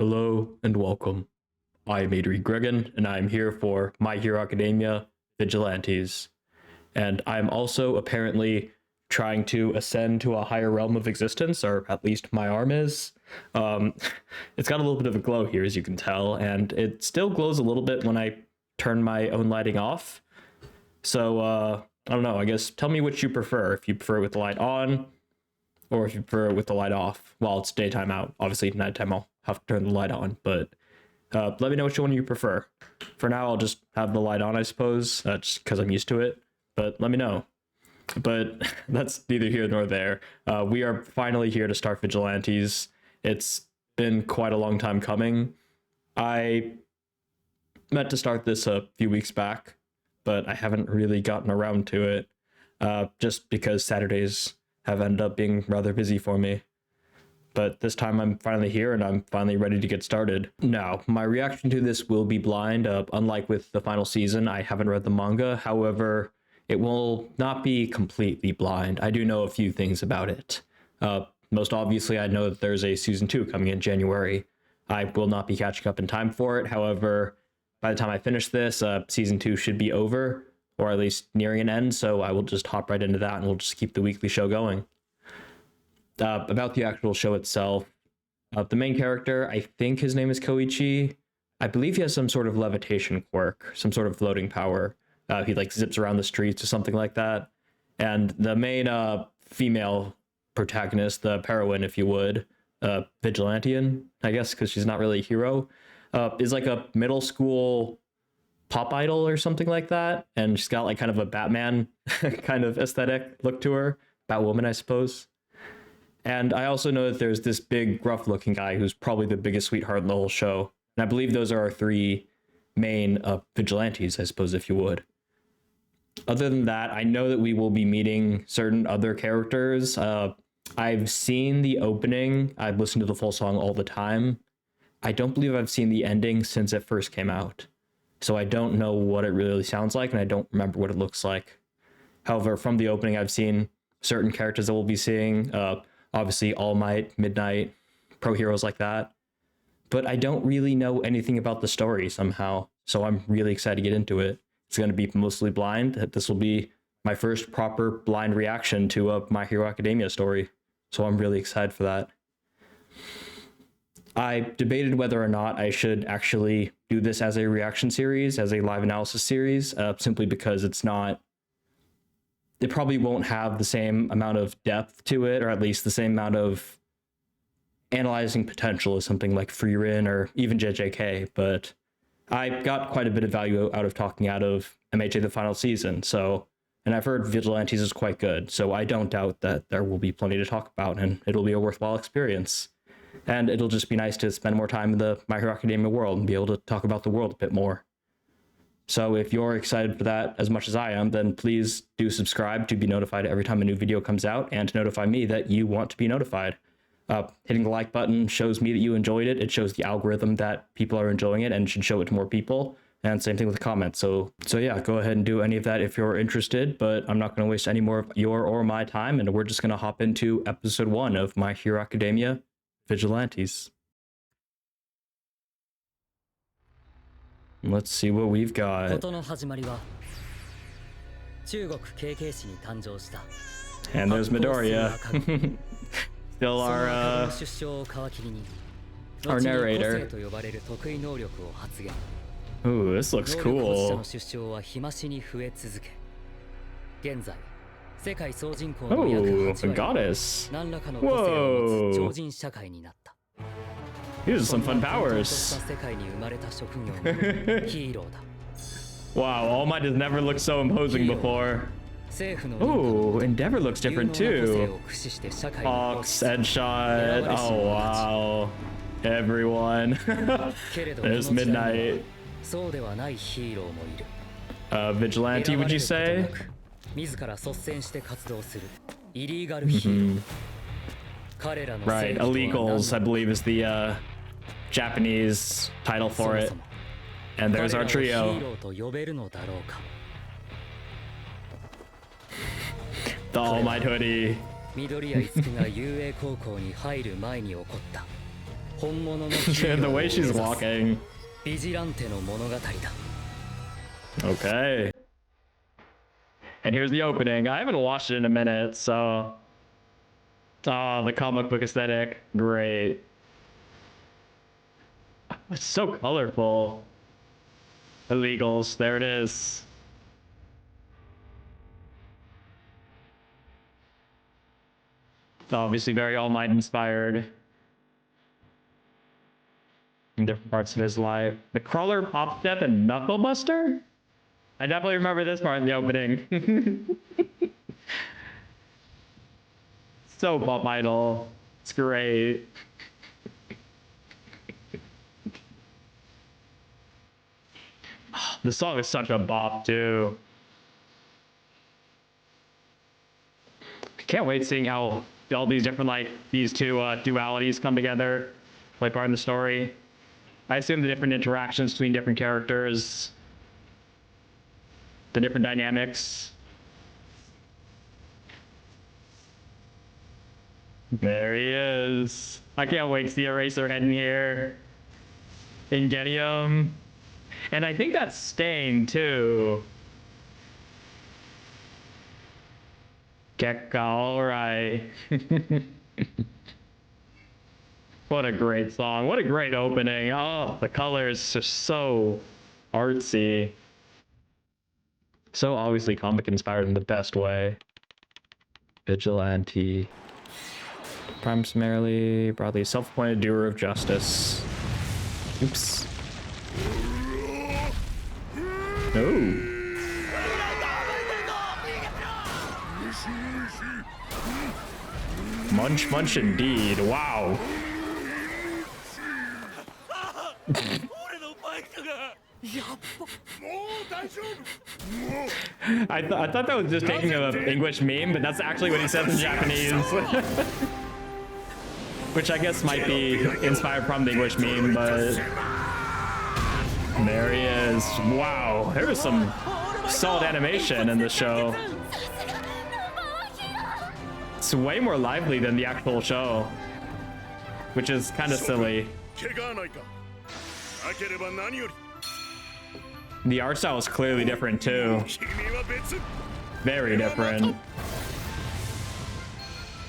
Hello and welcome. I am Adri Gregan, and I am here for My Hero Academia Vigilantes. And I'm also apparently trying to ascend to a higher realm of existence, or at least my arm is. It's got a little bit of a glow here, as you can tell, and it still glows a little bit when I turn my own lighting off. So, I don't know, I guess tell me which you prefer. If you prefer it with the light on, or if you prefer it with the light off while it's daytime out. Obviously, nighttime I'll have to turn the light on, but let me know which one you prefer. For now, I'll just have the light on, I suppose, just because I'm used to it, but let me know. But that's neither here nor there. We are finally here to start Vigilantes. It's been quite a long time coming. I meant to start this a few weeks back, but I haven't really gotten around to it, just because Saturdays have ended up being rather busy for me. But this time I'm finally here and I'm finally ready to get started. Now, my reaction to this will be blind. Unlike with the final season, I haven't read the manga. However, it will not be completely blind. I do know a few things about it. Most obviously, I know that there's a season 2 coming in January. I will not be catching up in time for it. However, by the time I finish this, season 2 should be over, or at least nearing an end, so I will just hop right into that and we'll just keep the weekly show going. About the actual show itself, the main character, I think his name is Koichi. I believe he has some sort of levitation quirk, some sort of floating power. He like zips around the streets or something like that. And the main female protagonist, the heroine, if you would, Vigilantian, I guess, because she's not really a hero, is like a middle school pop idol or something like that. And she's got like kind of a Batman kind of aesthetic look to her. Batwoman, I suppose. And I also know that there's this big, gruff-looking guy who's probably the biggest sweetheart in the whole show. And I believe those are our 3 main vigilantes, I suppose, if you would. Other than that, I know that we will be meeting certain other characters. I've seen the opening. I've listened to the full song all the time. I don't believe I've seen the ending since it first came out. So I don't know what it really sounds like, and I don't remember what it looks like. However, from the opening, I've seen certain characters that we'll be seeing. Obviously, All Might, Midnight, pro heroes like that. But I don't really know anything about the story somehow, so I'm really excited to get into it. It's going to be mostly blind. This will be my first proper blind reaction to a My Hero Academia story, so I'm really excited for that. I debated whether or not I should actually do this as a reaction series, as a live analysis series, simply because it probably won't have the same amount of depth to it, or at least the same amount of analyzing potential as something like Frieren or even JJK, but I got quite a bit of value out of talking out of MHA the final season, and I've heard Vigilantes is quite good, so I don't doubt that there will be plenty to talk about, and it'll be a worthwhile experience. And it'll just be nice to spend more time in the My Hero Academia world and be able to talk about the world a bit more. So if you're excited for that as much as I am, then please do subscribe to be notified every time a new video comes out and to notify me that you want to be notified. Hitting the like button shows me that you enjoyed it. It shows the algorithm that people are enjoying it and should show it to more people. And same thing with the comments. So yeah, go ahead and do any of that if you're interested, but I'm not going to waste any more of your or my time, and we're just going to hop into episode 1 of My Hero Academia Vigilantes. Let's see what we've got. And there's Midoriya. Still our narrator. Ooh, this looks cool. Oh, a goddess. Whoa. These are some fun powers. Wow, All Might has never looked so imposing before. Ooh, Endeavor looks different too. Hawks, Headshot. Oh wow. Everyone. There's Midnight. Vigilante, would you say? Right, Illegals, I believe, is the Japanese title for it. And there's our trio. The All Might hoodie. The way she's walking. Okay. And here's the opening. I haven't watched it in a minute, so... Oh, the comic book aesthetic. Great. It's so colorful. Illegals. There it is. Obviously very All Might inspired. In different parts of his life. The Crawler, Pop Step, and Knuckle Buster? I definitely remember this part in the opening. So Pop Idol. It's great. The song is such a bop too. Can't wait seeing how all these different, like, these two dualities come together, play part in the story. I assume the different interactions between different characters, the different dynamics. There he is. I can't wait to see Eraserhead in here. Ingenium. And I think that's Stain too. Gekka, alright. What a great song. What a great opening. Oh, the colors are so artsy. So obviously comic inspired in the best way. Vigilante. Primarily, broadly self-appointed doer of justice. Oops. Oh. Munch, munch indeed. Wow. I thought that was just taking an English meme, but that's actually what he says in Japanese. Which I guess might be inspired from the English meme, but... There he is. Wow, there was some solid animation in this show. It's way more lively than the actual show, which is kind of silly. The art style is clearly different too. Very different.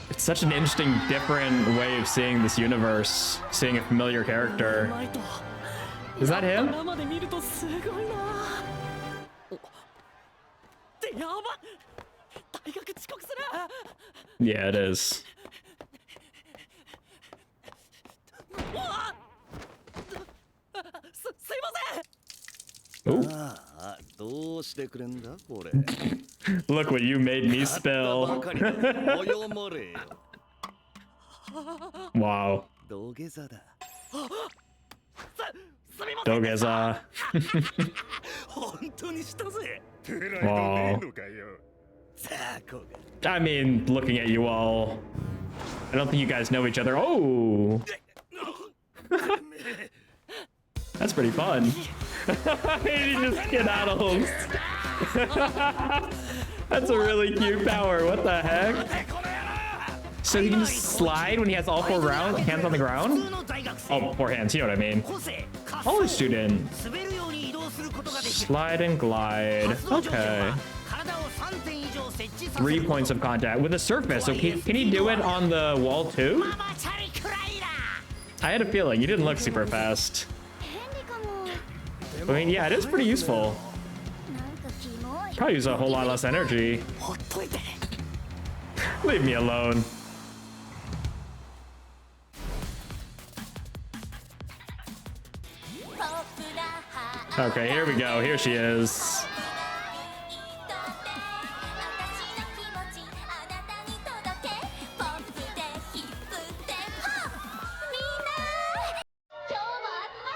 It's such an interesting, different way of seeing this universe, seeing a familiar character. Is that him? Yeah, it is. Ooh. Look what you made me spill. Wow. Dogeza. Wow. I mean, looking at you all, I don't think you guys know each other. Oh! That's pretty fun. He just skedaddles. That's a really cute power. What the heck? So he can just slide when he has all four hands on the ground? Oh, four hands, you know what I mean. College student. Slide and glide. Okay. 3 points of contact with a surface. So can he do it on the wall too? I had a feeling. You didn't look super fast. I mean, yeah, it is pretty useful. Probably use a whole lot less energy. Leave me alone. Okay, here we go. Here she is.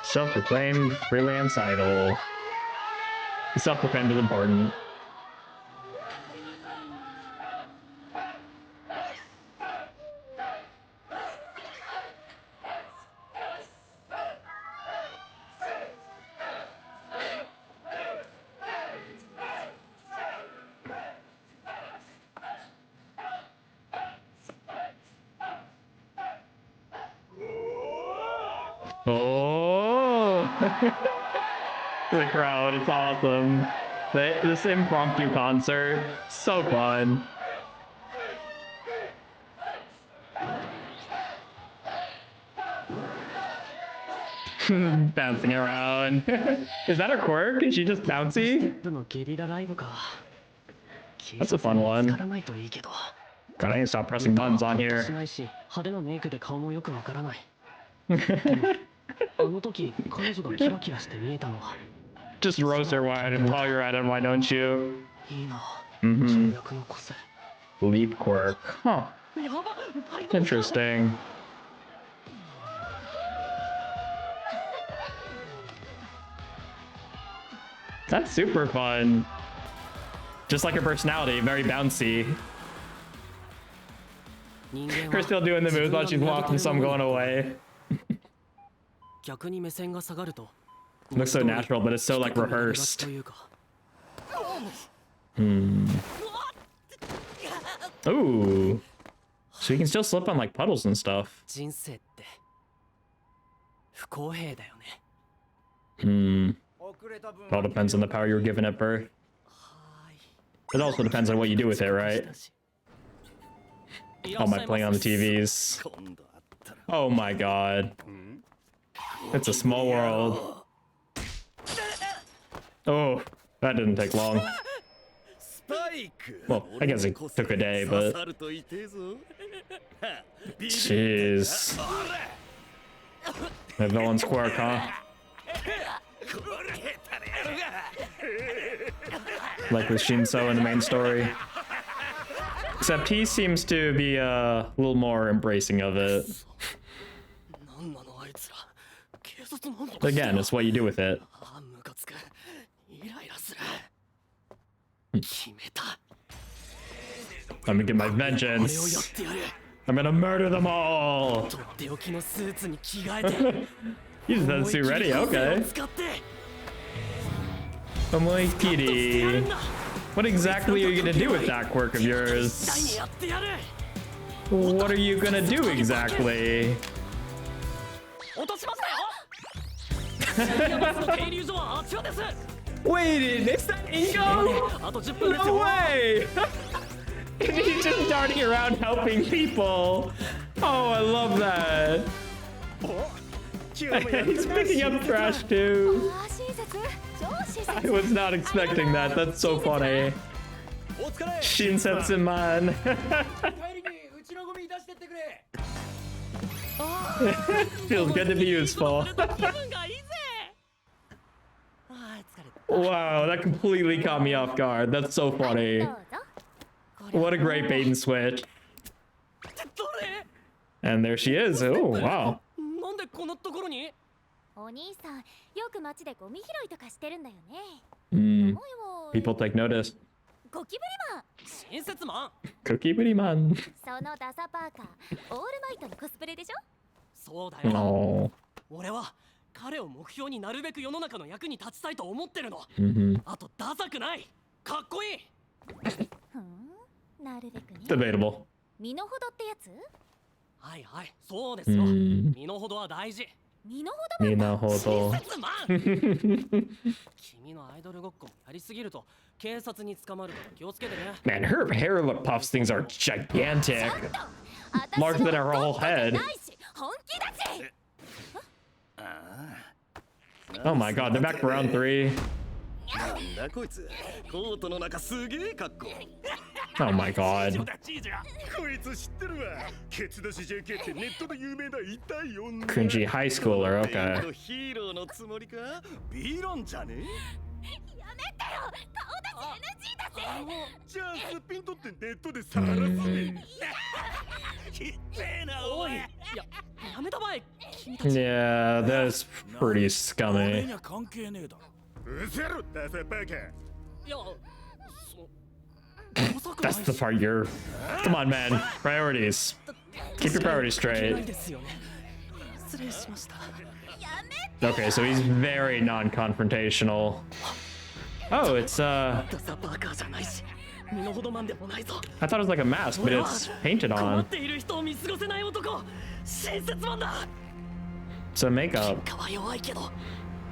Self-proclaimed freelance idol. Self-proclaimed is important. Oh, the crowd, it's awesome. This impromptu concert, so fun. Bouncing around. Is that her quirk? Is she just bouncy? That's a fun one. God, I need to stop pressing buttons on here. Just roast her while you're at it, why don't you? Leap quirk. Huh. Interesting. That's super fun. Just like her personality, very bouncy. Her still doing the moves while she's walking some going away. Looks so natural, but it's so like rehearsed. Ooh. So you can still slip on like puddles and stuff. It all depends on the power you were given at birth. It also depends on what you do with it, right? Oh, am I playing on the TVs? Oh my god. It's a small world. Oh, that didn't take long. Well, I guess it took a day, but... Jeez. The villain's quirk, huh? Like with Shinso in the main story. Except he seems to be a little more embracing of it. Again, it's what you do with it. I'm gonna get my vengeance. I'm gonna murder them all. He just has the suit ready, okay. Omoikiri. What exactly are you gonna do with that quirk of yours? What are you gonna do exactly? Wait, is that Ingo? No way! He's just darting around helping people. Oh, I love that. He's picking up trash too. I was not expecting that. That's so funny. Shinsetsu-man. Feels good to be useful. Wow, that completely caught me off guard. That's so funny. What a great bait and switch. And there she is. Oh, wow. People take notice. Cookie-booty-man. Oh. Debatable. Man, her hair look puffs things are gigantic. Larger than her whole head. Oh my god, they're back for round 3. Oh my god. Cringy high schooler, okay. Yeah, that's pretty scummy. That's the part you're... Come on, man. Priorities. Keep your priorities straight. Okay, so he's very non-confrontational. Oh, it's, I thought it was like a mask, but it's painted on. Some makeup.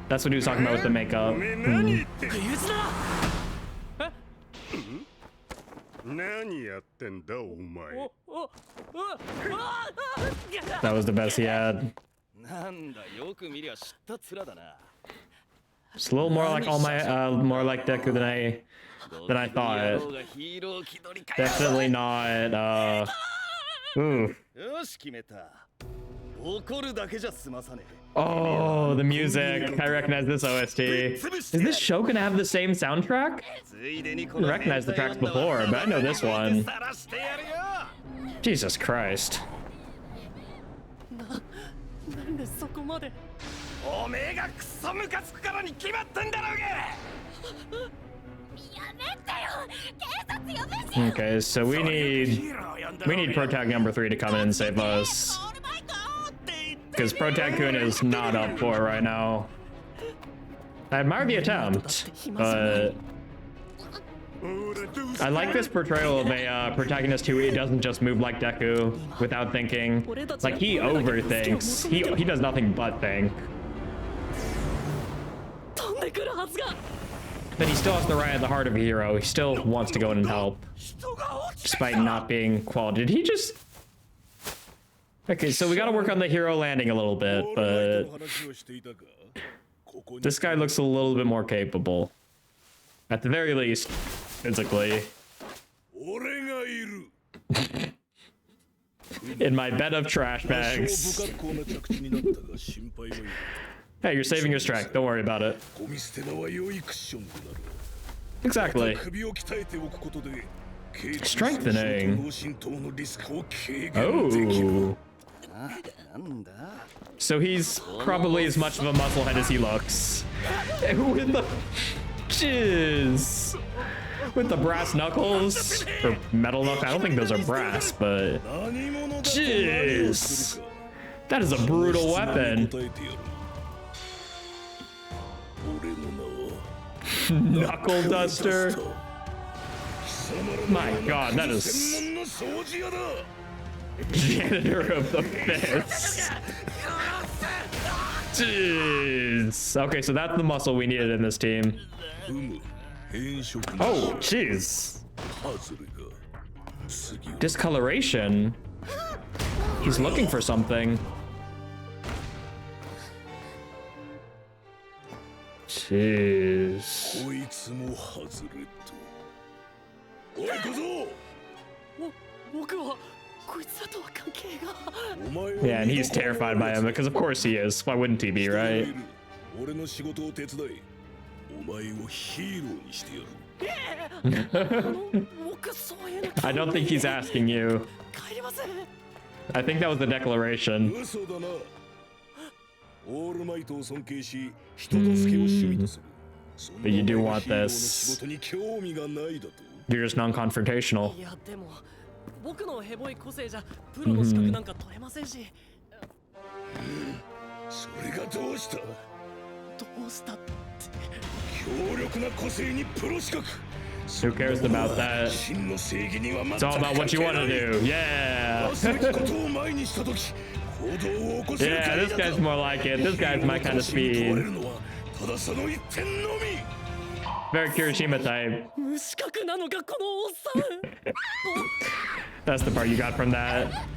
That's what he was talking about with the makeup. That was the best he had. It's a little more like all my more like Deku than I thought. Definitely not ooh. Oh, the music. I recognize this OST. Is this show gonna have the same soundtrack? I didn't recognize the tracks before, but I know this one. Jesus Christ. Okay, so we need Protag number 3 to come in and save us. Because Protag-kun is not up for it right now. I admire the attempt, but I like this portrayal of a protagonist who doesn't just move like Deku without thinking. Like, he overthinks. He does nothing but think. But he still has the right at the heart of a hero. He still wants to go in and help, despite not being qualified. Did he just... Okay, so we gotta work on the hero landing a little bit, but this guy looks a little bit more capable. At the very least, physically. In my bed of trash bags. Hey, you're saving your strength. Don't worry about it. Exactly. Strengthening. Oh. So he's probably as much of a musclehead as he looks. With the... Jizz. With the brass knuckles. Or metal knuckles. I don't think those are brass, but... Jizz. That is a brutal weapon. Knuckle duster. My god, that is... Janitor of the Fist. Jeez. Okay, so that's the muscle we needed in this team. Oh, jeez. Discoloration. He's looking for something. Jeez. Yeah, and he's terrified by him because of course he is. Why wouldn't he be, right? I don't think he's asking you. I think that was the declaration. But you do want this. You're just non-confrontational. Who cares about that? It's all about what you want to do. Yeah. Yeah, this guy's more like it. This guy's my kind of speed. Very Kirishima type. That's the part you got from that.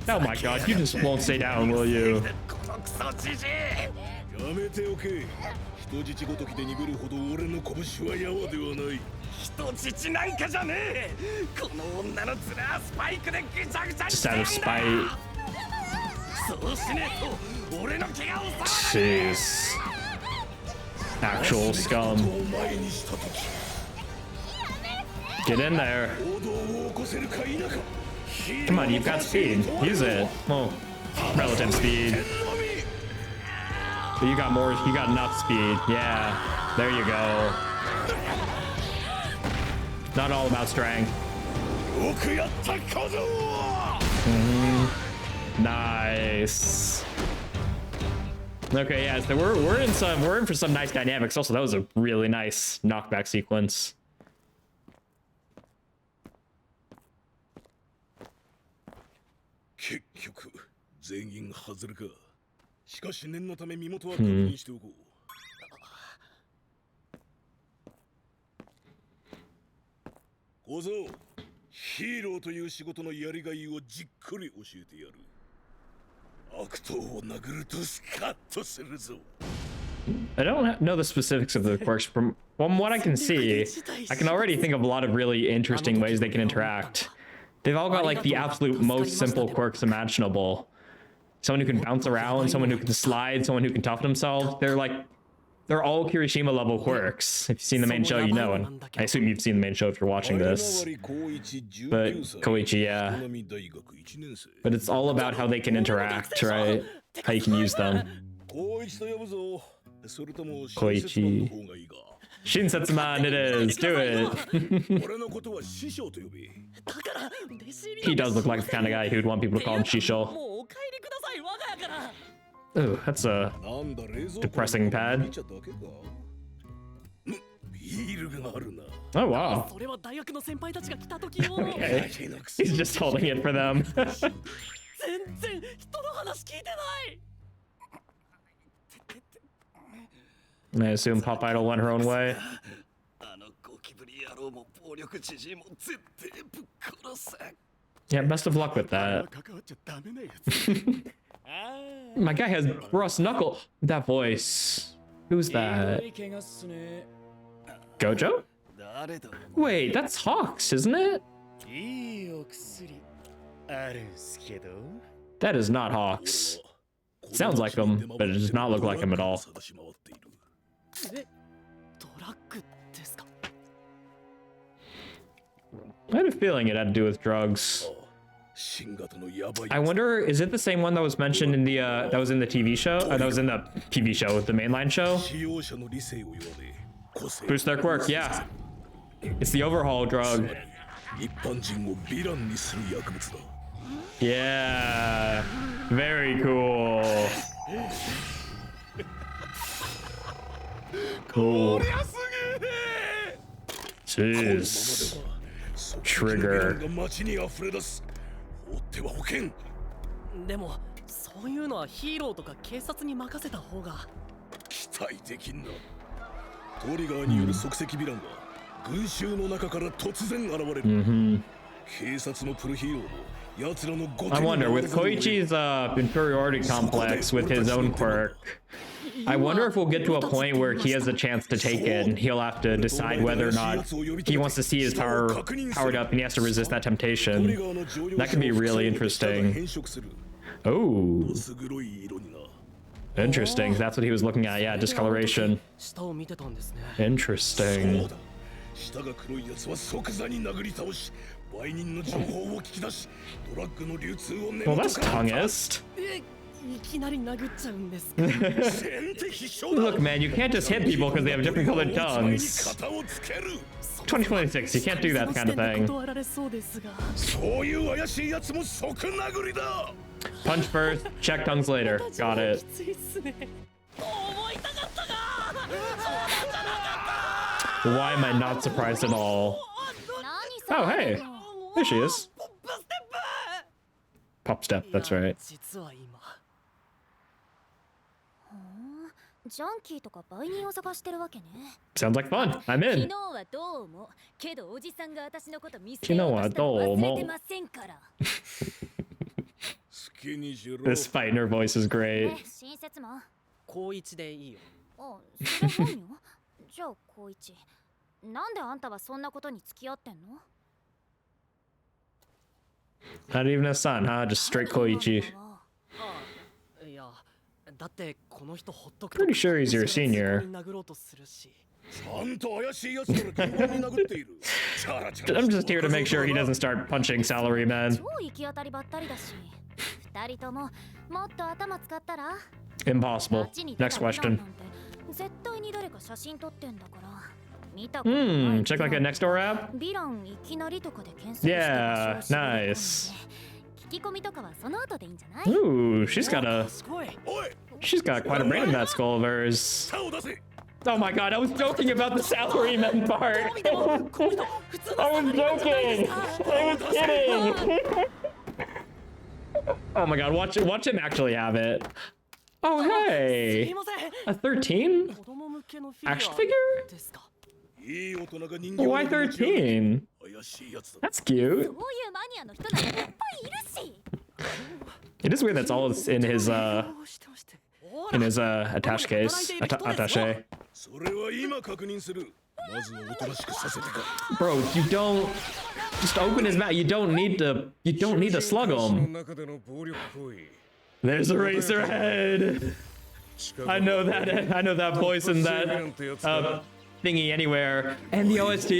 Oh my god, you just won't stay down, will you? Just out of spite. Jeez. Actual scum. Get in there. Come on, you've got speed. Use it. Well, relative speed. But you got more, you got enough speed. Yeah, there you go. Not all about strength. Nice. Okay, yeah, so we're in for some nice dynamics. Also, that was a really nice knockback sequence. I don't know the specifics of the quirks. From what I can see, I can already think of a lot of really interesting ways they can interact. They've all got like the absolute most simple quirks imaginable. Someone who can bounce around, someone who can slide, someone who can toughen himself. They're all Kirishima level quirks. If you've seen the main show, you know, and I assume you've seen the main show if you're watching this. But Koichi, yeah. But it's all about how they can interact, right? How you can use them. Koichi. Shinsetsuman, it is. Do it. He does look like the kind of guy who'd want people to call him Shisho. Ooh, that's a depressing pad. Oh wow. Okay. He's just holding it for them. I assume Pop Idol went her own way. Yeah, best of luck with that. My guy has brass knuckle. That voice. Who's that? Gojo? Wait, that's Hawks, isn't it? That is not Hawks. Sounds like him, but it does not look like him at all. I had a feeling it had to do with drugs. I wonder, is it the same one that was mentioned in the that was in the TV show? That was in the TV show, the mainline show. Boost their quirk, yeah. It's the overhaul drug. Yeah, very cool. Cool. Jeez. Trigger. I wonder, with Koichi's inferiority complex with his own quirk, I wonder if we'll get to a point where he has a chance to take it and he'll have to decide whether or not he wants to see his power powered up and he has to resist that temptation. That could be really interesting. Oh. Interesting. That's what he was looking at. Yeah, discoloration. Interesting. Well, that's tonguist. Look, man, you can't just hit people because they have different colored tongues. 2026, you can't do that kind of thing. Punch first, check tongues later. Got it. Why am I not surprised at all? Oh, hey. There she is. Pop step, that's right. Sounds like fun. I'm in. This fight in her voice is great. Not even a son, huh? Just straight Koichi. Pretty sure he's your senior. I'm just here to make sure he doesn't start punching salarymen. Impossible. Next question. Check like a next door app? Yeah, nice. Ooh, she's got quite a brain in that skull of hers. Oh my god, I was joking about the salaryman part. I was joking. I was kidding. Oh my god, watch him actually have it. Oh, hey! A 13? Action figure? Why 13? That's cute. It is weird that's all in his attache case. Attache. Bro, you don't just open his mouth. You don't need to slug him. There's Eraserhead. I know that voice and that thingy anywhere. And the OST.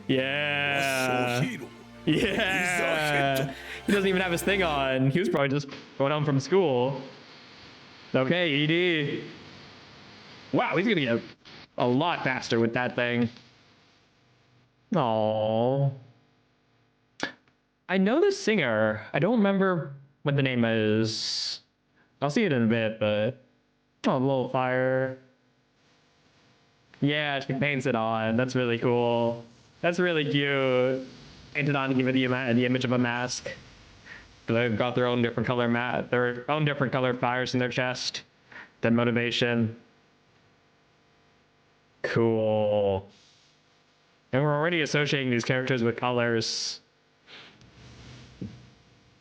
Yeah. Yeah. He doesn't even have his thing on. He was probably just going home from school. Okay, ED. Wow, he's gonna get a lot faster with that thing. Aww. I know this singer. I don't remember what the name is. I'll see it in a bit, but... Oh, a little fire. Yeah, she paints it on. That's really cool. That's really cute. Painted on to give it the image of a mask. They've got their own different color their own different colored fires in their chest. That motivation. Cool. And we're already associating these characters with colors.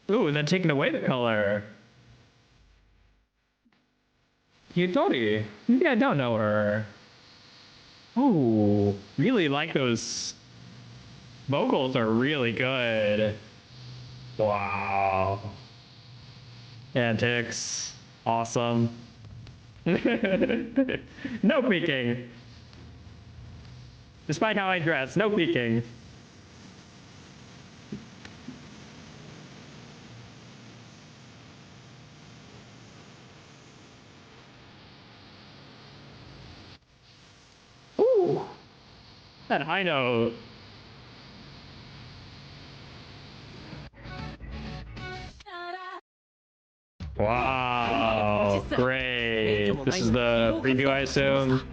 Ooh, and then taking away the color. Yutori. Yeah, I don't know her. Ooh, really like those. Vocals are really good. Wow. Antics. Awesome. No peeking. Despite how I dress, no peeking. Ooh. That high note. Wow, great. This is the preview, I assume.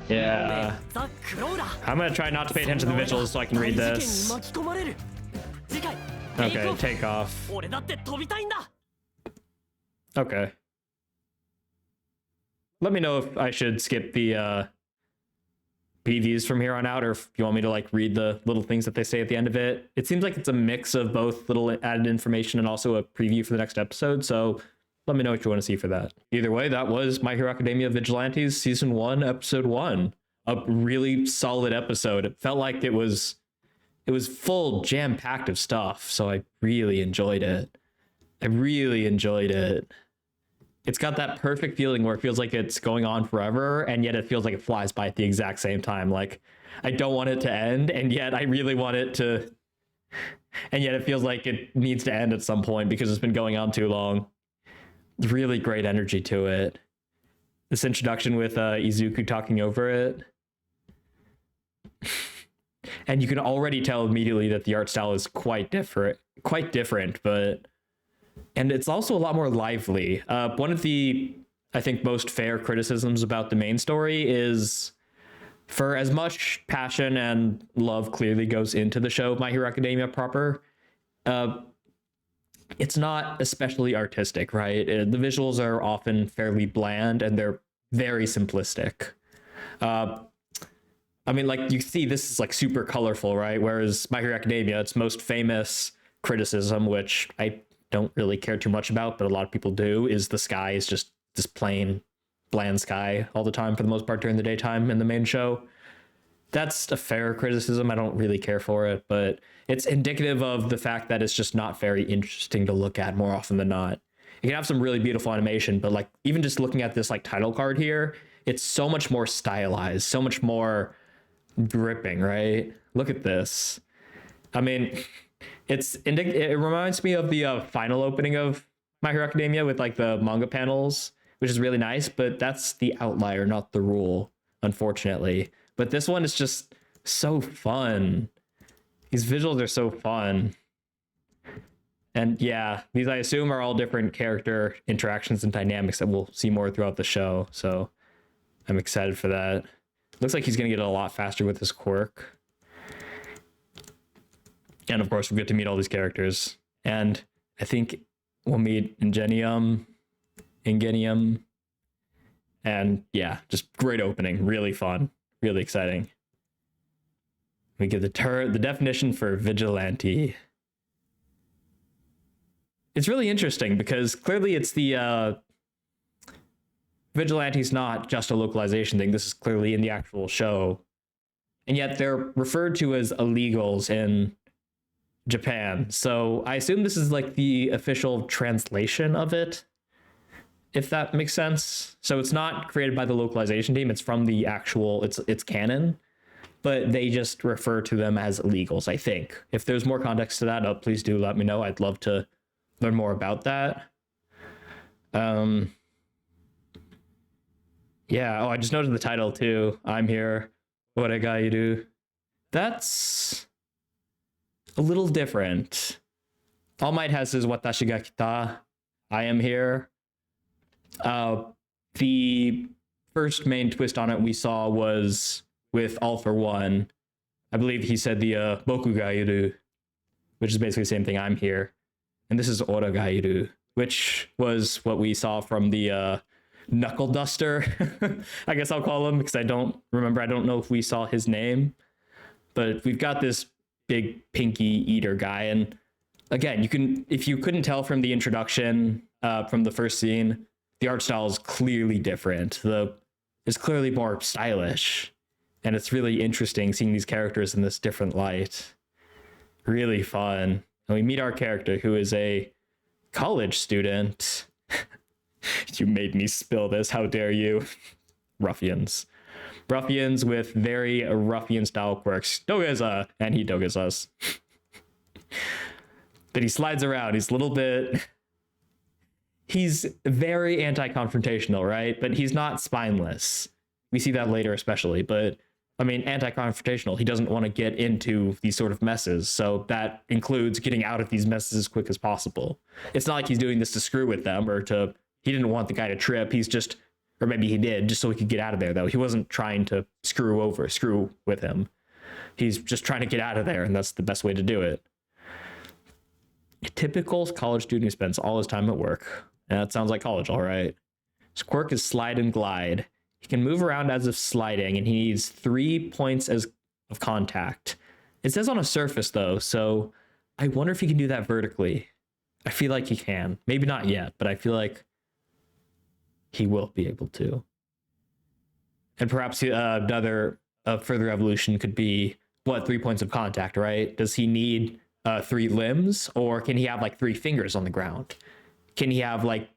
Yeah. I'm gonna try not to pay attention to the visuals so I can read this. Okay, take off. Okay. Let me know if I should skip the PVs from here on out, or if you want me to like read the little things that they say at the end of it. It seems like it's a mix of both little added information and also a preview for the next episode, so let me know what you want to see for that. Either way, that was My Hero Academia Vigilantes Season 1, Episode 1. A really solid episode. It felt like it was full, jam-packed of stuff, so I really enjoyed it. It's got that perfect feeling where it feels like it's going on forever, and yet it feels like it flies by at the exact same time. Like, I don't want it to end, and yet I really want it to... And yet it feels like it needs to end at some point because it's been going on too long. Really great energy to it. This introduction with Izuku talking over it. And you can already tell immediately that the art style is quite different, but... And it's also a lot more lively. One of the, I think, most fair criticisms about the main story is, for as much passion and love clearly goes into the show My Hero Academia proper, it's not especially artistic, right? The visuals are often fairly bland and they're very simplistic. I mean, like, you see this is like super colorful, right? Whereas My Hero Academia, its most famous criticism, which I don't really care too much about, but a lot of people do, is the sky is just this plain bland sky all the time for the most part during the daytime in the main show. That's a fair criticism. I don't really care for it, but it's indicative of the fact that it's just not very interesting to look at more often than not. You can have some really beautiful animation, but like even just looking at this like title card here, it's so much more stylized, so much more gripping, right? Look at this. I mean, it reminds me of the final opening of My Hero Academia with like the manga panels, which is really nice, but that's the outlier, not the rule, unfortunately. But this one is just so fun. These visuals are so fun. And yeah, these I assume are all different character interactions and dynamics that we'll see more throughout the show. So I'm excited for that. Looks like he's going to get a lot faster with his quirk. And of course, we get to meet all these characters. And I think we'll meet Ingenium, And yeah, just great opening, really fun, really exciting. We get the definition for vigilante. It's really interesting because clearly it's the vigilante's not just a localization thing. This is clearly in the actual show. And yet they're referred to as illegals in Japan. So I assume this is like the official translation of it, if that makes sense. So it's not created by the localization team. It's from the actual, it's canon, but they just refer to them as illegals, I think. If there's more context to that, please do let me know. I'd love to learn more about that. Yeah, oh, I just noted the title too. I'm here. What I got you do. That's a little different. All Might has is Watashi ga kita. I am here. The first main twist on it we saw was with All for One. I believe he said the Boku ga iru, which is basically the same thing. I'm here. And this is Ora ga iru, which was what we saw from the Knuckle Duster, I guess I'll call him, because I don't remember. I don't know if we saw his name, but we've got this big pinky eater guy. And again, if you couldn't tell from the introduction, from the first scene, the art style is clearly different. It's clearly more stylish, and it's really interesting seeing these characters in this different light. Really fun. And we meet our character, who is a college student. You made me spill this. How dare you? Ruffians with very ruffian style quirks. Dogeza, and he doges us. But he slides around. He's very anti-confrontational, right? But he's not spineless. We see that later especially, but I mean, anti-confrontational. He doesn't want to get into these sort of messes. So that includes getting out of these messes as quick as possible. It's not like he's doing this to screw with them or he didn't want the guy to trip. Or maybe he did, just so he could get out of there, though. He wasn't trying to screw with him. He's just trying to get out of there, and that's the best way to do it. A typical college student who spends all his time at work. And that sounds like college, all right. His quirk is slide and glide. He can move around as if sliding, and he needs 3 points of contact. It says on a surface, though, so I wonder if he can do that vertically. I feel like he can. Maybe not yet, but I feel like he will be able to. And perhaps another further evolution could be, 3 points of contact, right? Does he need 3 limbs, or can he have like 3 fingers on the ground? Can he have like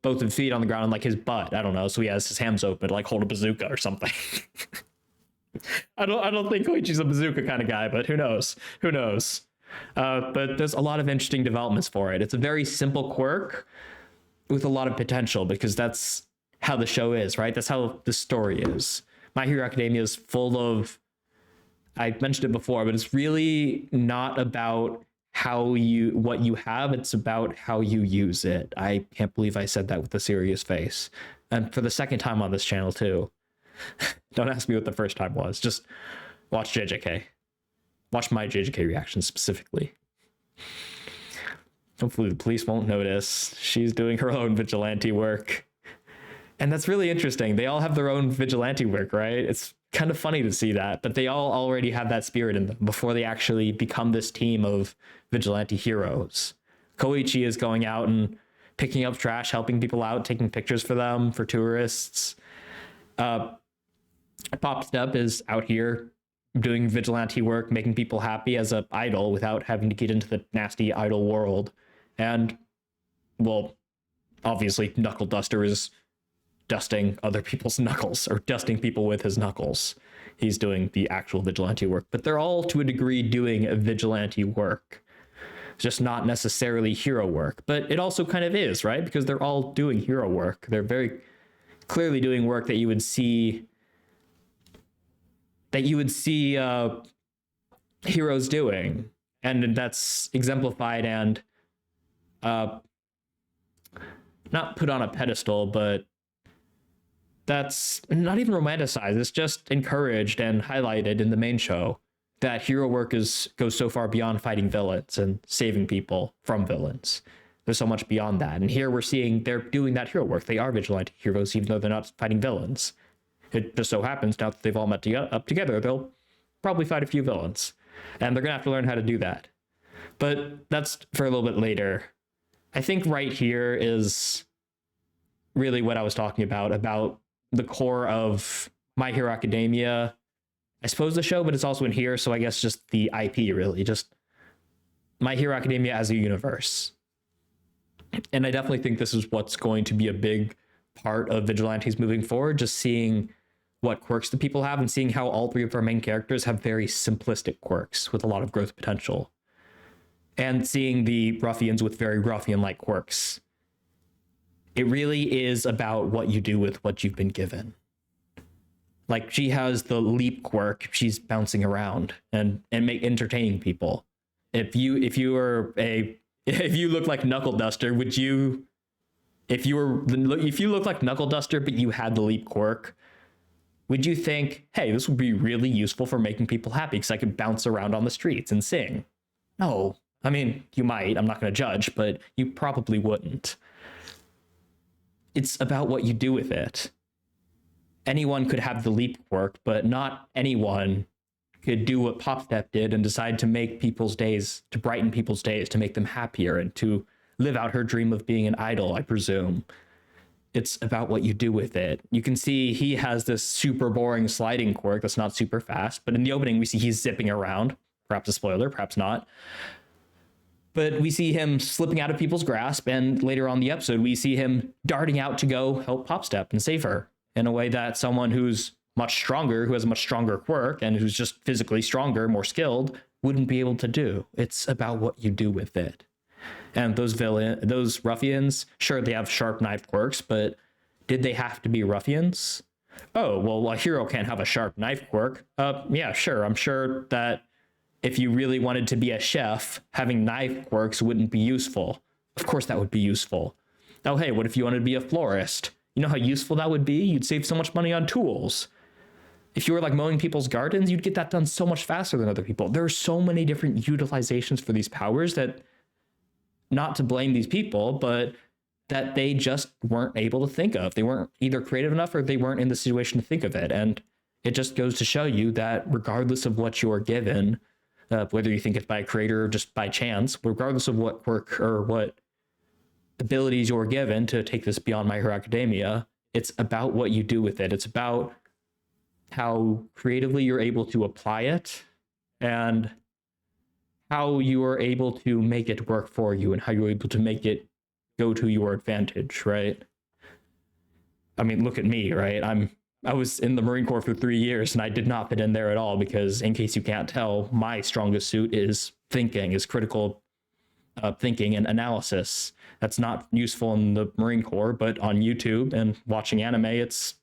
both his feet on the ground and like his butt? I don't know. So he has his hands open to like hold a bazooka or something. I don't think Koichi's a bazooka kind of guy, but who knows? But there's a lot of interesting developments for it. It's a very simple quirk with a lot of potential, because that's how the show is, right? That's how the story is. My Hero Academia is full of, I mentioned it before, but it's really not about what you have. It's about how you use it. I can't believe I said that with a serious face. And for the second time on this channel too. Don't ask me what the first time was. Just watch JJK. Watch my JJK reaction specifically. Hopefully the police won't notice. She's doing her own vigilante work. And that's really interesting. They all have their own vigilante work, right? It's kind of funny to see that, but they all already have that spirit in them before they actually become this team of vigilante heroes. Koichi is going out and picking up trash, helping people out, taking pictures for them, for tourists. Pop Step is out here doing vigilante work, making people happy as an idol without having to get into the nasty idol world. And, well, obviously Knuckle Duster is dusting other people's knuckles, or dusting people with his knuckles. He's doing the actual vigilante work, but they're all to a degree doing a vigilante work. It's just not necessarily hero work, but it also kind of is, right? Because they're all doing hero work. They're very clearly doing work that you would see heroes doing, and that's exemplified and not put on a pedestal, but that's not even romanticized. It's just encouraged and highlighted in the main show that hero work goes so far beyond fighting villains and saving people from villains. there's so much beyond that. And here we're seeing they're doing that hero work. They are vigilante heroes, even though they're not fighting villains. It just so happens now that they've all met up together, they'll probably fight a few villains. And they're going to have to learn how to do that. But that's for a little bit later. I think right here is really what I was talking about the core of My Hero Academia. I suppose the show, but it's also in here. So I guess just the IP, really. Just My Hero Academia as a universe. And I definitely think this is what's going to be a big part of Vigilantes moving forward. Just seeing what quirks the people have and seeing how all three of our main characters have very simplistic quirks with a lot of growth potential. And seeing the ruffians with very ruffian-like quirks. It really is about what you do with what you've been given. Like, she has the leap quirk. She's bouncing around and entertaining people. If you look like Knuckle Duster, would you? If you look like Knuckle Duster, but you had the leap quirk, would you think, hey, this would be really useful for making people happy because I could bounce around on the streets and sing? No. I mean, you might. I'm not going to judge, but you probably wouldn't. It's about what you do with it. Anyone could have the leap quirk, but not anyone could do what Popstep did and decide to make people's days, to brighten people's days, to make them happier, and to live out her dream of being an idol, I presume. It's about what you do with it. You can see he has this super boring sliding quirk that's not super fast, but in the opening we see he's zipping around. Perhaps a spoiler, perhaps not. But we see him slipping out of people's grasp, and later on in the episode, we see him darting out to go help Popstep and save her in a way that someone who's much stronger, who has a much stronger quirk, and who's just physically stronger, more skilled, wouldn't be able to do. It's about what you do with it. And those ruffians, sure, they have sharp knife quirks, but did they have to be ruffians? Oh, well, a hero can't have a sharp knife quirk. Yeah, sure. I'm sure that if you really wanted to be a chef, having knife quirks wouldn't be useful. Of course that would be useful. Oh, hey, what if you wanted to be a florist? You know how useful that would be? You'd save so much money on tools. If you were like mowing people's gardens, you'd get that done so much faster than other people. There are so many different utilizations for these powers that, not to blame these people, but that they just weren't able to think of. They weren't either creative enough or they weren't in the situation to think of it. And it just goes to show you that regardless of what you're given, whether you think it's by a creator or just by chance, regardless of what quirk or what abilities you're given to take this beyond My Hero Academia, it's about what you do with it. It's about how creatively you're able to apply it and how you are able to make it work for you and how you're able to make it go to your advantage, right? I mean, look at me, right? I was in the Marine Corps for 3 years and I did not fit in there at all because, in case you can't tell, my strongest suit is thinking, is critical thinking and analysis. That's not useful in the Marine Corps, but on YouTube and watching anime, it's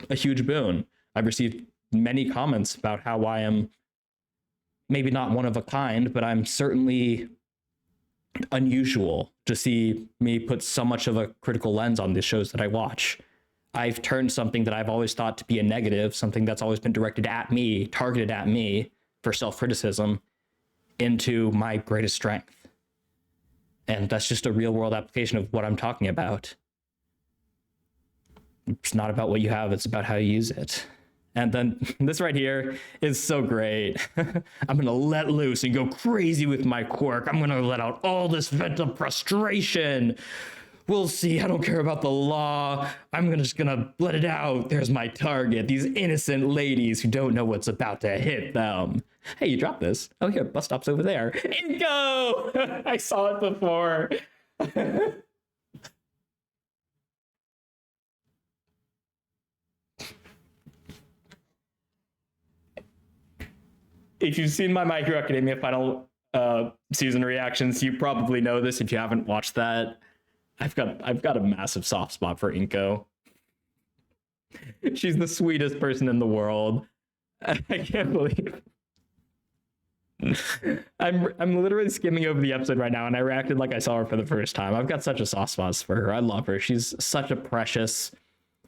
a huge boon. I've received many comments about how I am maybe not one of a kind, but I'm certainly unusual to see me put so much of a critical lens on the shows that I watch. I've turned something that I've always thought to be a negative, something that's always been directed at me, targeted at me for self-criticism, into my greatest strength. And that's just a real world application of what I'm talking about. It's not about what you have, it's about how you use it. And then this right here is so great. I'm gonna let loose and go crazy with my quirk. I'm gonna let out all this vent of frustration. We'll see, I don't care about the law. I'm just gonna let it out. There's my target, these innocent ladies who don't know what's about to hit them. Hey, you dropped this. Oh, here, bus stop's over there. Inko! I saw it before. If you've seen my Hero Academia final season reactions, you probably know this. If you haven't watched that, I've got a massive soft spot for Inko. She's the sweetest person in the world. I can't believe I'm literally skimming over the episode right now, and I reacted like I saw her for the first time. I've got such a soft spot for her. I love her. She's such a precious,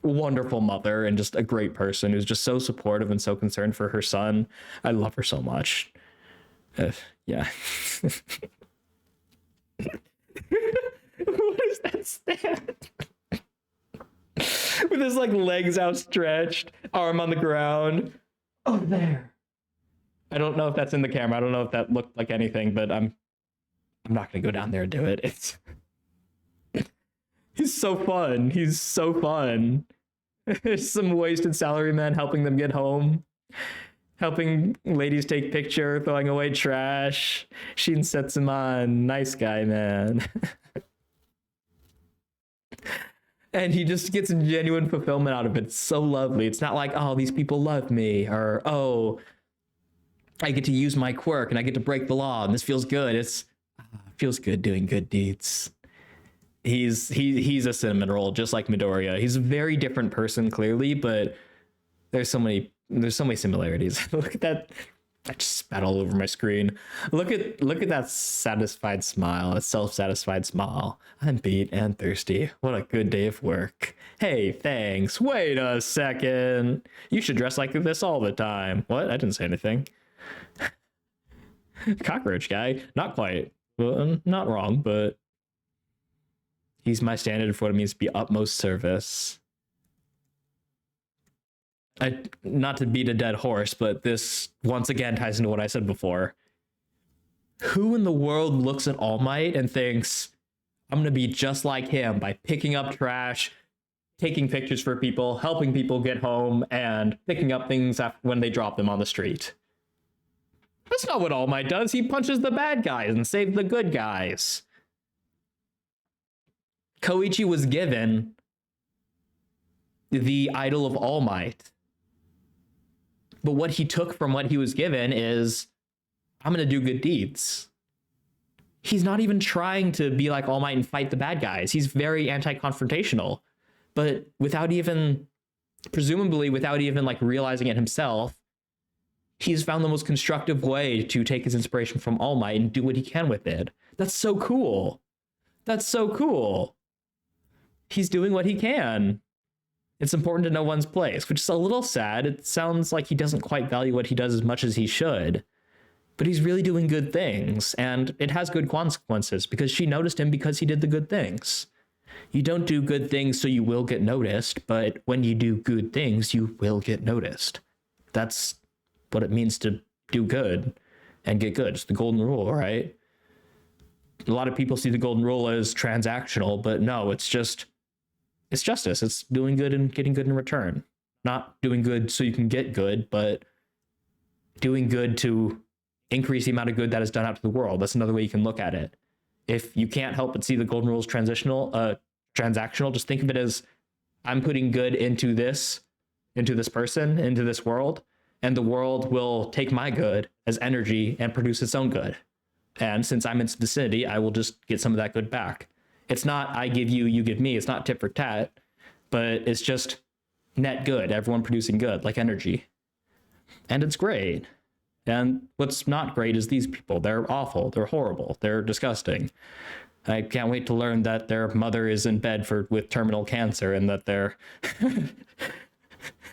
wonderful mother and just a great person who's just so supportive and so concerned for her son. I love her so much. Yeah. What is that stand? With his like legs outstretched, arm on the ground. Oh, there. I don't know if that's in the camera. I don't know if that looked like anything, but I'm not gonna go down there and do it. He's so fun. He's so fun. There's some wasted salaryman helping them get home, helping ladies take picture, throwing away trash. Sheen sets him on. Nice guy, man. And he just gets genuine fulfillment out of it. It's so lovely. It's not like, oh, these people love me, or oh, I get to use my quirk and I get to break the law and this feels good. It feels good doing good deeds. He's a cinnamon roll, just like Midoriya. He's a very different person, clearly, but there's so many similarities. Look at that. I just spat all over my screen. Look at that satisfied smile, a self-satisfied smile. I'm beat and thirsty. What a good day of work. Hey, thanks. Wait a second. You should dress like this all the time. What? I didn't say anything. Cockroach guy. Not quite. Well, not wrong, but he's my standard for what it means to be utmost service. Not to beat a dead horse, but this once again ties into what I said before. Who in the world looks at All Might and thinks, I'm going to be just like him by picking up trash, taking pictures for people, helping people get home, and picking up things when they drop them on the street? That's not what All Might does. He punches the bad guys and saves the good guys. Koichi was given the idol of All Might. But what he took from what he was given is, I'm going to do good deeds. He's not even trying to be like All Might and fight the bad guys. He's very anti-confrontational. But presumably without even like realizing it himself, he's found the most constructive way to take his inspiration from All Might and do what he can with it. That's so cool. That's so cool. He's doing what he can. It's important to know one's place, which is a little sad. It sounds like he doesn't quite value what he does as much as he should. But he's really doing good things, and it has good consequences because she noticed him because he did the good things. You don't do good things so you will get noticed, but when you do good things, you will get noticed. That's what it means to do good and get good. It's the golden rule, right? A lot of people see the golden rule as transactional, but no, it's justice. It's doing good and getting good in return. Not doing good so you can get good, but doing good to increase the amount of good that is done out to the world. That's another way you can look at it. If you can't help but see the golden rule as transactional, just think of it as, I'm putting good into this person, into this world, and the world will take my good as energy and produce its own good. And since I'm in its vicinity, I will just get some of that good back. It's not I give you, you give me. It's not tit for tat, but it's just net good, everyone producing good, like energy. And it's great. And what's not great is these people. They're awful. They're horrible. They're disgusting. I can't wait to learn that their mother is in bed with terminal cancer, and that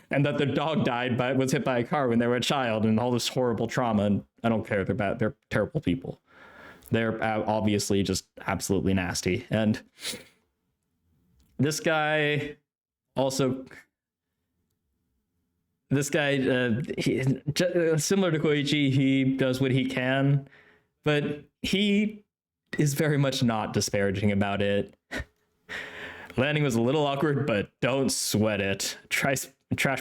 and that their dog was hit by a car when they were a child, and all this horrible trauma. And I don't care. They're bad. They're terrible people. They're obviously just absolutely nasty. And this guy, similar to Koichi, he does what he can, but he is very much not disparaging about it. Landing was a little awkward, but don't sweat it. Trash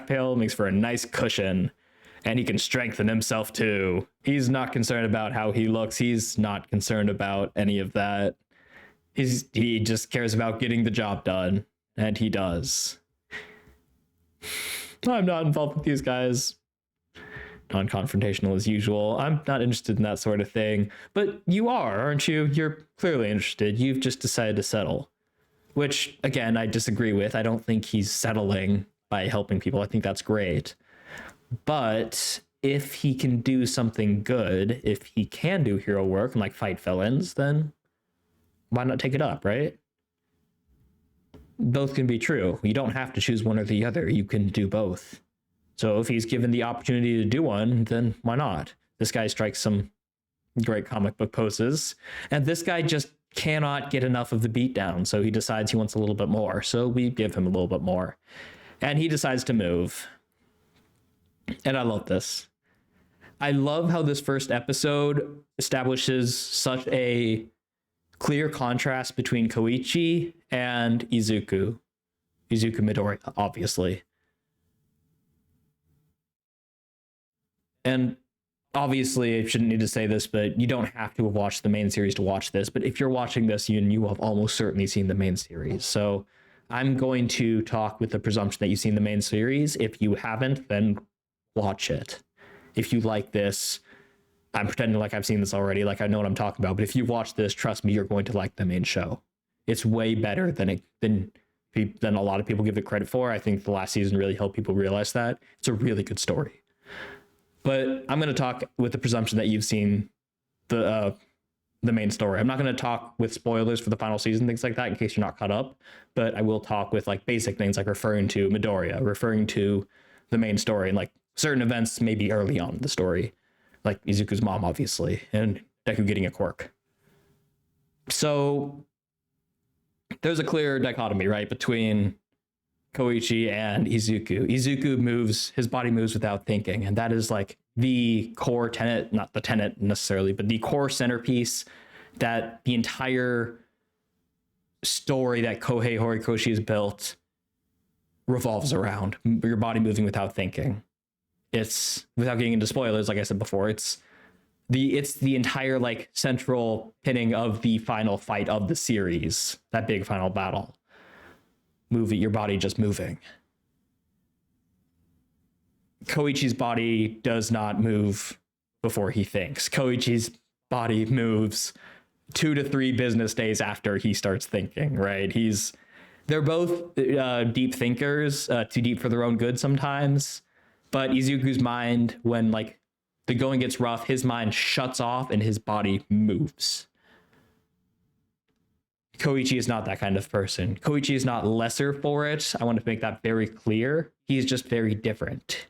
pail makes for a nice cushion. And he can strengthen himself too. He's not concerned about how he looks. He's not concerned about any of that. He just cares about getting the job done. And he does. I'm not involved with these guys. Non-confrontational as usual. I'm not interested in that sort of thing. But you are, aren't you? You're clearly interested. You've just decided to settle. Which, again, I disagree with. I don't think he's settling by helping people. I think that's great. But if he can do something good, if he can do hero work and like fight villains, then why not take it up, right? Both can be true. You don't have to choose one or the other. You can do both. So if he's given the opportunity to do one, then why not? This guy strikes some great comic book poses, and this guy just cannot get enough of the beatdown, so he decides he wants a little bit more. So we give him a little bit more. And he decides to move. And I love this. I love how this first episode establishes such a clear contrast between Koichi and Izuku. Izuku Midori, obviously. And obviously, I shouldn't need to say this, but you don't have to have watched the main series to watch this. But if you're watching this, you have almost certainly seen the main series. So I'm going to talk with the presumption that you've seen the main series. If you haven't, then watch it. If you like this, I'm pretending like I've seen this already, like I know what I'm talking about. But if you watch this, trust me, you're going to like the main show. It's way better than a lot of people give it credit for. I think the last season really helped people realize that. It's a really good story. But I'm going to talk with the presumption that you've seen the main story. I'm not going to talk with spoilers for the final season, things like that, in case you're not caught up. But I will talk with like basic things, like referring to Midoriya, referring to the main story, and like certain events maybe early on in the story, like Izuku's mom, obviously, and Deku getting a quirk. So there's a clear dichotomy, right, between Koichi and Izuku. Izuku moves, his body moves without thinking, and that is like the core tenet, not the tenet necessarily, but the core centerpiece that the entire story that Kohei Horikoshi has built revolves around. Your body moving without thinking. It's, without getting into spoilers, like I said before, it's the entire like central pinning of the final fight of the series, that big final battle. Your body just moving. Koichi's body does not move before he thinks. Koichi's body moves 2 to 3 business days after he starts thinking, right? They're both deep thinkers, too deep for their own good sometimes. But Izuku's mind, when like the going gets rough, his mind shuts off and his body moves. Koichi is not that kind of person. Koichi is not lesser for it. I want to make that very clear. He's just very different.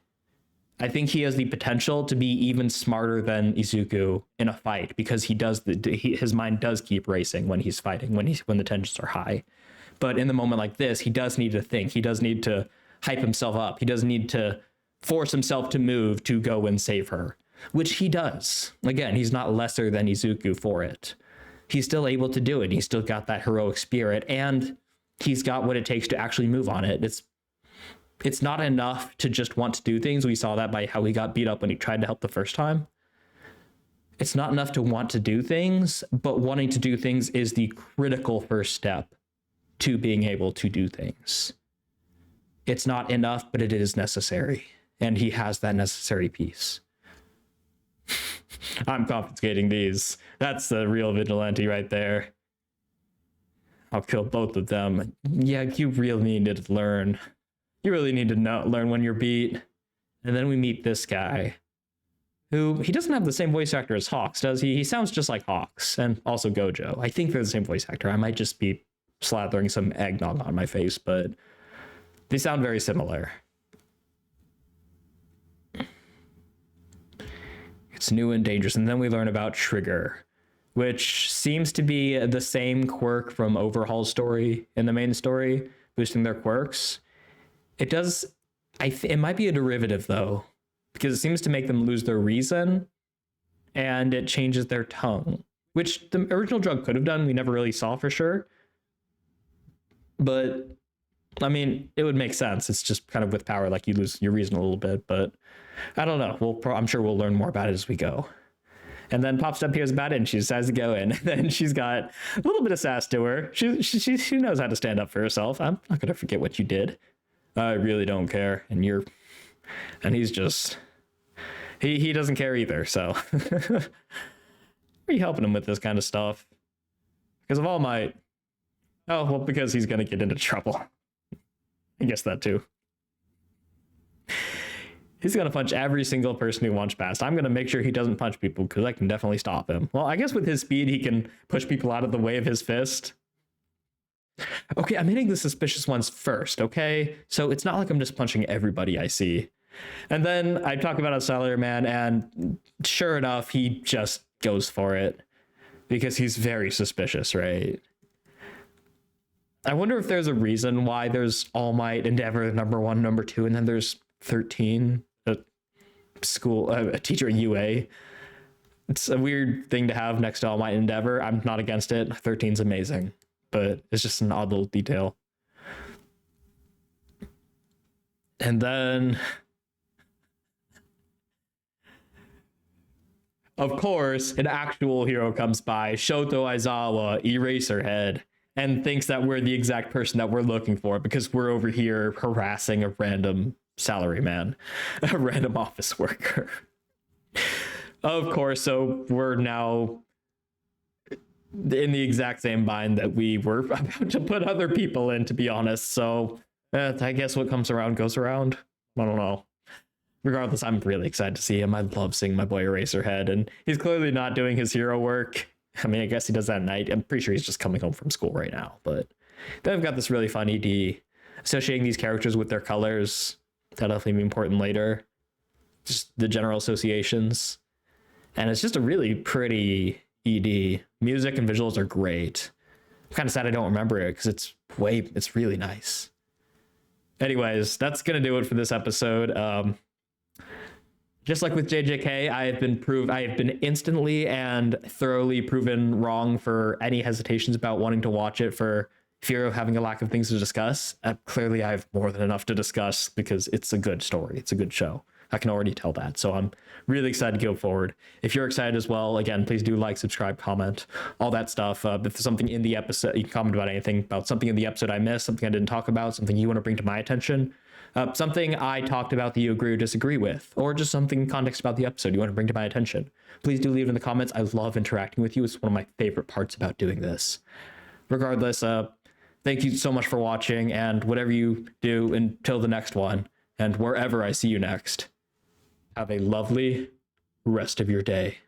I think he has the potential to be even smarter than Izuku in a fight, because his mind does keep racing when he's fighting, when the tensions are high. But in the moment like this, he does need to think. He does need to hype himself up. He does need to force himself to move to go and save her, which he does. Again, he's not lesser than Izuku for it. He's still able to do it. He's still got that heroic spirit, and he's got what it takes to actually move on it. It's not enough to just want to do things. We saw that by how he got beat up when he tried to help the first time. It's not enough to want to do things, but wanting to do things is the critical first step to being able to do things. It's not enough, but it is necessary. And he has that necessary piece. I'm confiscating these. That's the real vigilante right there. I'll kill both of them. Yeah, you really need to learn. You really need to learn when you're beat. And then we meet this guy, who, he doesn't have the same voice actor as Hawks, does he? He sounds just like Hawks, and also Gojo. I think they're the same voice actor. I might just be slathering some eggnog on my face, but they sound very similar. It's new and dangerous. And then we learn about Trigger, which seems to be the same quirk from Overhaul's story in the main story, boosting their quirks. It does, it might be a derivative though, because it seems to make them lose their reason, and it changes their tongue, which the original drug could have done. We never really saw for sure. But I mean, it would make sense. It's just kind of with power, like you lose your reason a little bit, but I don't know. I'm sure we'll learn more about it as we go. And then Pop Step hears about it and she decides to go in. And then she's got a little bit of sass to her. She knows how to stand up for herself. I'm not going to forget what you did. I really don't care. And he's just, he doesn't care either. So are you helping him with this kind of stuff? Because of All Might. Oh, well, because he's going to get into trouble. I guess that too. He's going to punch every single person who wants past. I'm going to make sure he doesn't punch people, because I can definitely stop him. Well, I guess with his speed, he can push people out of the way of his fist. Okay, I'm hitting the suspicious ones first, okay? So it's not like I'm just punching everybody I see. And then I talk about a cellular man, and sure enough, he just goes for it. because he's very suspicious, right? I wonder if there's a reason why there's All Might, Endeavor, number 1, number 2, and then there's 13, a teacher at UA. It's a weird thing to have next to All Might and Endeavor. I'm not against it. 13's amazing, but it's just an odd little detail. And then, of course, an actual hero comes by, Shoto Aizawa, Eraserhead, and thinks that we're the exact person that we're looking for because we're over here harassing a random salaryman, a random office worker. Of course, so we're now in the exact same bind that we were about to put other people in, to be honest. So I guess what comes around goes around. I don't know. Regardless, I'm really excited to see him. I love seeing my boy Eraserhead, and he's clearly not doing his hero work. I mean, I guess he does that at night. I'm pretty sure he's just coming home from school right now. But then I've got this really fun ED associating these characters with their colors. That'll definitely be important later. Just the general associations. And it's just a really pretty ED. Music and visuals are great. I'm kind of sad I don't remember it because it's really nice. Anyways, that's going to do it for this episode. Just like with JJK, I have been instantly and thoroughly proven wrong for any hesitations about wanting to watch it for fear of having a lack of things to discuss. Clearly, I have more than enough to discuss because it's a good story. It's a good show. I can already tell that. So I'm really excited to go forward. If you're excited as well, again, please do like, subscribe, comment, all that stuff. If there's something in the episode, you can comment about anything, about something in the episode I missed, something I didn't talk about, something you want to bring to my attention. Something I talked about that you agree or disagree with, or just something context about the episode you want to bring to my attention. Please do leave it in the comments. I love interacting with you. It's one of my favorite parts about doing this. Regardless, thank you so much for watching, and whatever you do until the next one, and wherever I see you next, have a lovely rest of your day.